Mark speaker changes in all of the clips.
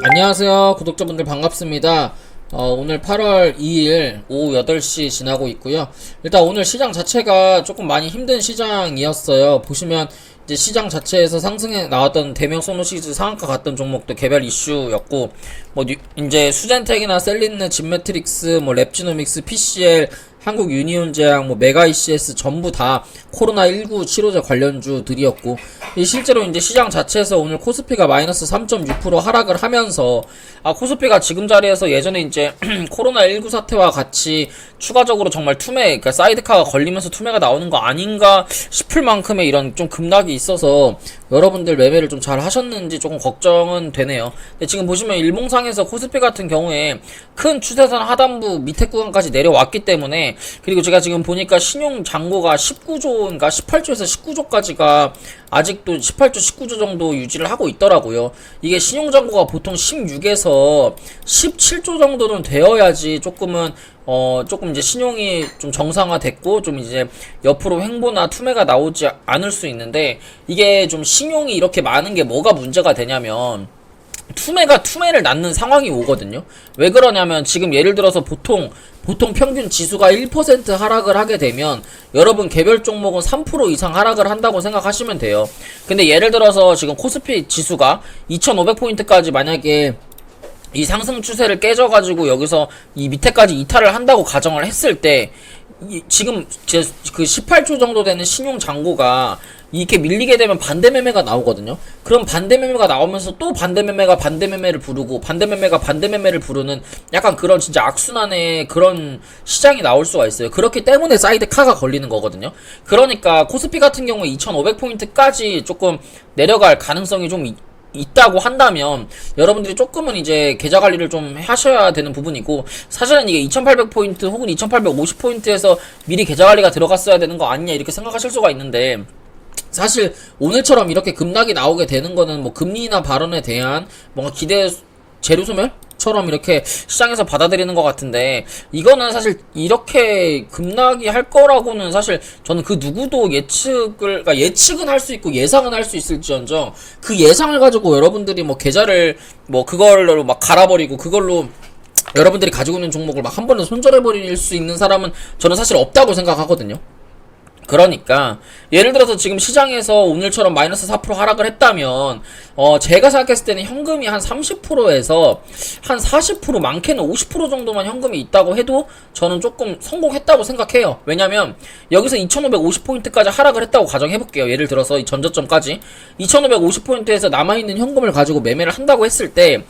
Speaker 1: 안녕하세요 구독자분들 반갑습니다. 오늘 8월 2일 오후 8시 지나고 있고요. 일단 오늘 시장 자체가 조금 많이 힘든 시장이었어요. 보시면 이제 시장 자체에서 상승해 나왔던 대명 소노시즈 상한가 갔던 종목도 개별 이슈였고, 이제 수젠텍이나 셀린느, 진매트릭스, 랩지노믹스, PCL, 한국 유니온제약, 메가 ECS 전부 다 코로나19 치료제 관련주들이었고, 실제로 이제 시장 자체에서 오늘 코스피가 마이너스 3.6% 하락을 하면서, 코스피가 지금 자리에서 예전에 이제 코로나19 사태와 같이 추가적으로 정말 투매, 그러니까 사이드카가 걸리면서 투매가 나오는 거 아닌가 싶을 만큼의 이런 좀 급락이 있어서 여러분들 매매를 좀 잘 하셨는지 조금 걱정은 되네요. 근데 지금 보시면 일봉상에서 코스피 같은 경우에 큰 추세선 하단부 밑에 구간까지 내려왔기 때문에, 그리고 제가 지금 보니까 신용 잔고가 19조인가 18조에서 19조까지가 아직도 18조 19조 정도 유지를 하고 있더라고요. 이게 신용 잔고가 보통 16에서 17조 정도는 되어야지 조금 이제 신용이 좀 정상화됐고 좀 이제 옆으로 횡보나 투매가 나오지 않을 수 있는데, 이게 좀 신용이 이렇게 많은 게 뭐가 문제가 되냐면 투매가 투매를 낳는 상황이 오거든요. 왜 그러냐면 지금 예를 들어서 보통 평균 지수가 1% 하락을 하게 되면 여러분 개별 종목은 3% 이상 하락을 한다고 생각하시면 돼요. 근데 예를 들어서 지금 코스피 지수가 2500포인트까지 만약에 이 상승 추세를 깨져가지고 여기서 이 밑에까지 이탈을 한다고 가정을 했을 때, 지금 그 18조 정도 되는 신용 잔고가 이렇게 밀리게 되면 반대 매매가 나오거든요. 그럼 반대 매매가 나오면서 또 반대 매매가 반대 매매를 부르고 반대 매매가 반대 매매를 부르는 약간 그런 진짜 악순환의 그런 시장이 나올 수가 있어요. 그렇기 때문에 사이드 카가 걸리는 거거든요. 그러니까 코스피 같은 경우에 2500포인트까지 조금 내려갈 가능성이 좀 있다고 한다면 여러분들이 조금은 이제 계좌 관리를 좀 하셔야 되는 부분이고, 사실은 이게 2800포인트 혹은 2850포인트에서 미리 계좌 관리가 들어갔어야 되는 거 아니냐 이렇게 생각하실 수가 있는데, 사실 오늘처럼 이렇게 급락이 나오게 되는 거는 금리나 발언에 대한 뭔가 기대 재료 소멸처럼 이렇게 시장에서 받아들이는 것 같은데, 이거는 사실 이렇게 급락이 할 거라고는 사실 저는 그 누구도 예측은 할 수 있고 예상은 할 수 있을지언정, 그 예상을 가지고 여러분들이 계좌를 그걸로 갈아버리고 그걸로 여러분들이 가지고 있는 종목을 한 번에 손절해버릴 수 있는 사람은 저는 사실 없다고 생각하거든요. 그러니까 예를 들어서 지금 시장에서 오늘처럼 마이너스 4% 하락을 했다면 제가 생각했을 때는 현금이 한 30%에서 한 40%, 많게는 50% 정도만 현금이 있다고 해도 저는 조금 성공했다고 생각해요. 왜냐면 여기서 2550포인트까지 하락을 했다고 가정해볼게요. 예를 들어서 이 전저점까지 2550포인트에서 남아있는 현금을 가지고 매매를 한다고 했을 때,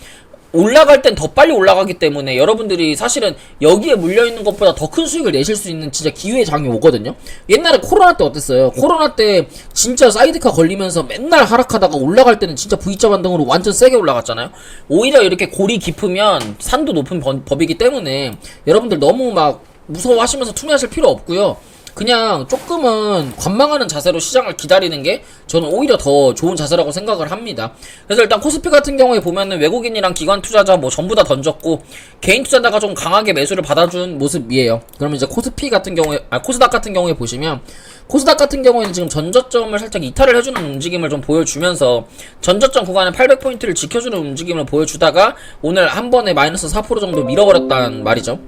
Speaker 1: 올라갈 땐 더 빨리 올라가기 때문에 여러분들이 사실은 여기에 물려있는 것보다 더 큰 수익을 내실 수 있는 진짜 기회의 장이 오거든요. 옛날에 코로나 때 어땠어요? 코로나 때 진짜 사이드카 걸리면서 맨날 하락하다가 올라갈 때는 진짜 V자 반등으로 완전 세게 올라갔잖아요. 오히려 이렇게 골이 깊으면 산도 높은 법이기 때문에 여러분들 너무 무서워하시면서 투매하실 필요 없고요. 그냥 조금은 관망하는 자세로 시장을 기다리는 게 저는 오히려 더 좋은 자세라고 생각을 합니다. 그래서 일단 코스피 같은 경우에 보면은 외국인이랑 기관 투자자 전부 다 던졌고 개인 투자자가 좀 강하게 매수를 받아준 모습이에요. 그러면 이제 코스피 같은 경우에 코스닥 같은 경우에 보시면, 코스닥 같은 경우에는 지금 전저점을 살짝 이탈을 해주는 움직임을 좀 보여주면서 전저점 구간에 800포인트를 지켜주는 움직임을 보여주다가 오늘 한 번에 마이너스 4% 정도 밀어버렸단 말이죠.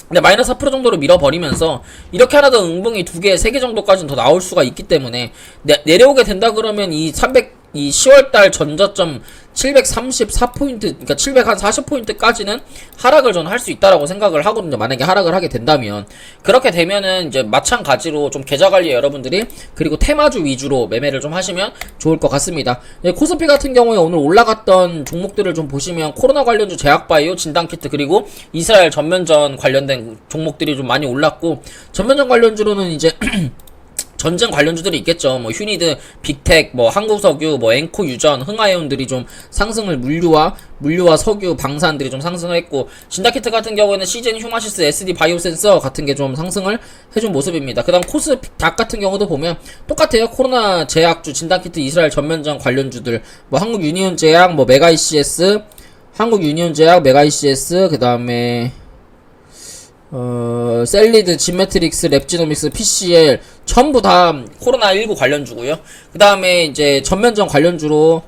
Speaker 1: 근데 마이너스 4% 정도로 밀어버리면서 이렇게 하나 더 응봉이 2개, 3개 정도까지는 더 나올 수가 있기 때문에 내려오게 된다 그러면 이 10월달 전저점 734포인트, 그러니까 740포인트까지는 하락을 저는 할 수 있다라고 생각을 하거든요. 만약에 하락을 하게 된다면. 그렇게 되면은 이제 마찬가지로 좀 계좌 관리에 여러분들이 그리고 테마주 위주로 매매를 좀 하시면 좋을 것 같습니다. 코스피 같은 경우에 오늘 올라갔던 종목들을 좀 보시면 코로나 관련주 제약바이오, 진단키트, 그리고 이스라엘 전면전 관련된 종목들이 좀 많이 올랐고, 전면전 관련주로는 이제 전쟁 관련주들이 있겠죠. 휴니드, 빅텍, 한국석유, 앵코 유전, 흥하해운들이 좀 상승을, 물류와 석유, 방산들이 좀 상승을 했고, 진다키트 같은 경우에는 시젠, 휴마시스, SD 바이오센서 같은 게 좀 상승을 해준 모습입니다. 그 다음 코스닥 같은 경우도 보면 똑같아요. 코로나 제약주, 진다키트, 이스라엘 전면전 관련주들, 한국 유니온제약, 메가 ECS, 한국 유니온제약, 메가 ECS, 그 다음에 셀리드, 진매트릭스, 랩지노믹스, PCL 전부 다 코로나19 관련주고요. 그 다음에 이제 전면전 관련주로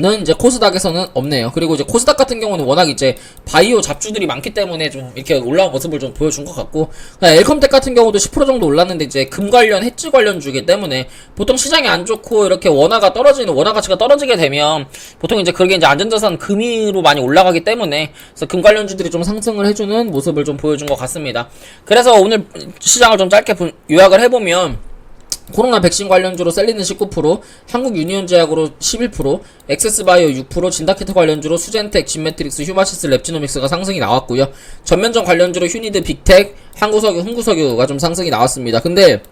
Speaker 1: 는 이제 코스닥에서는 없네요. 그리고 이제 코스닥 같은 경우는 워낙 이제 바이오 잡주들이 많기 때문에 좀 이렇게 올라온 모습을 좀 보여준 것 같고, 엘컴텍 같은 경우도 10% 정도 올랐는데 이제 금 관련 해지 관련 주기 때문에 보통 시장이 안 좋고 이렇게 원화 가치가 떨어지게 되면 보통 이제 그게 이제 안전자산 금리로 많이 올라가기 때문에, 그래서 금 관련주들이 좀 상승을 해주는 모습을 좀 보여준 것 같습니다. 그래서 오늘 시장을 좀 짧게 요약을 해보면, 코로나 백신 관련주로 셀리는 19%, 한국유니온제약으로 11%, 엑세스바이오 6%, 진다키트 관련주로 수젠텍, 진매트릭스, 휴마시스, 랩지노믹스가 상승이 나왔고요. 전면전 관련주로 휴니드, 빅텍, 한국석유, 흥구석유가 좀 상승이 나왔습니다. 근데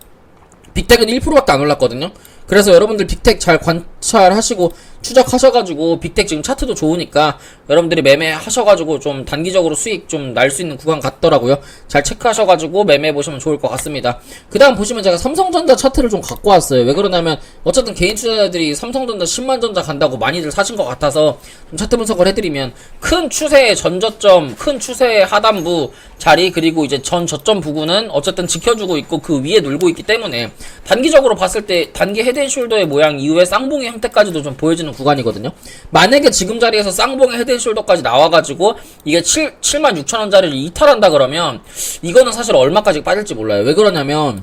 Speaker 1: 빅텍은 1%밖에 안 올랐거든요. 그래서 여러분들 빅텍 잘 관찰하시고 추적하셔가지고, 빅텍 지금 차트도 좋으니까 여러분들이 매매하셔가지고 좀 단기적으로 수익 좀 날 수 있는 구간 같더라고요. 잘 체크하셔가지고 매매해보시면 좋을 것 같습니다. 그 다음 보시면 제가 삼성전자 차트를 좀 갖고 왔어요. 왜 그러냐면 어쨌든 개인 투자자들이 삼성전자 10만전자 간다고 많이들 사신 것 같아서 좀 차트 분석을 해드리면, 큰 추세의 전저점, 큰 추세의 하단부 자리, 그리고 이제 전 저점 부근은 어쨌든 지켜주고 있고 그 위에 놀고 있기 때문에 단기적으로 봤을 때 단기 헤드앤숄더의 모양 이후에 쌍봉의 형태까지도 좀 보여지는 구간이거든요. 만약에 지금 자리에서 쌍봉의 헤드앤숄더까지 나와가지고 이게 76,000원짜리를 이탈한다 그러면 이거는 사실 얼마까지 빠질지 몰라요. 왜 그러냐면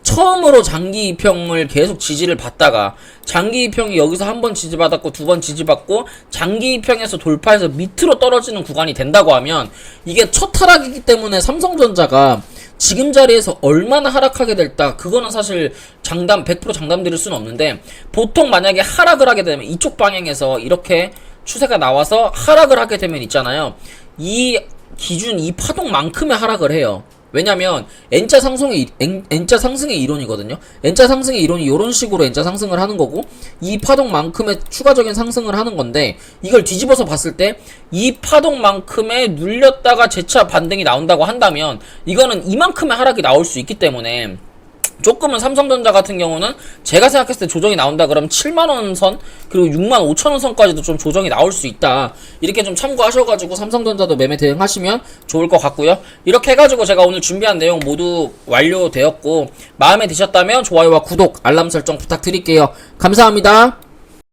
Speaker 1: 처음으로 장기 이평을 계속 지지를 받다가 장기 이평이 여기서 한 번 지지받았고 두 번 지지받고 장기 이평에서 돌파해서 밑으로 떨어지는 구간이 된다고 하면, 이게 첫 하락이기 때문에 삼성전자가 지금 자리에서 얼마나 하락하게 될까, 그거는 사실 100% 장담 드릴 수는 없는데, 보통 만약에 하락을 하게 되면 이쪽 방향에서 이렇게 추세가 나와서 하락을 하게 되면 있잖아요, 이 기준, 이 파동만큼의 하락을 해요. 왜냐면 N자 상승의 이론이거든요. N자 상승의 이론이 이런 식으로 N자 상승을 하는 거고, 이 파동만큼의 추가적인 상승을 하는 건데, 이걸 뒤집어서 봤을 때 이 파동만큼의 눌렸다가 재차 반등이 나온다고 한다면 이거는 이만큼의 하락이 나올 수 있기 때문에, 조금은 삼성전자 같은 경우는 제가 생각했을 때 조정이 나온다 그러면 7만원 선, 그리고 65,000원 선까지도 좀 조정이 나올 수 있다, 이렇게 좀 참고하셔가지고 삼성전자도 매매 대응하시면 좋을 것 같고요. 이렇게 해가지고 제가 오늘 준비한 내용 모두 완료되었고, 마음에 드셨다면 좋아요와 구독, 알람 설정 부탁드릴게요. 감사합니다.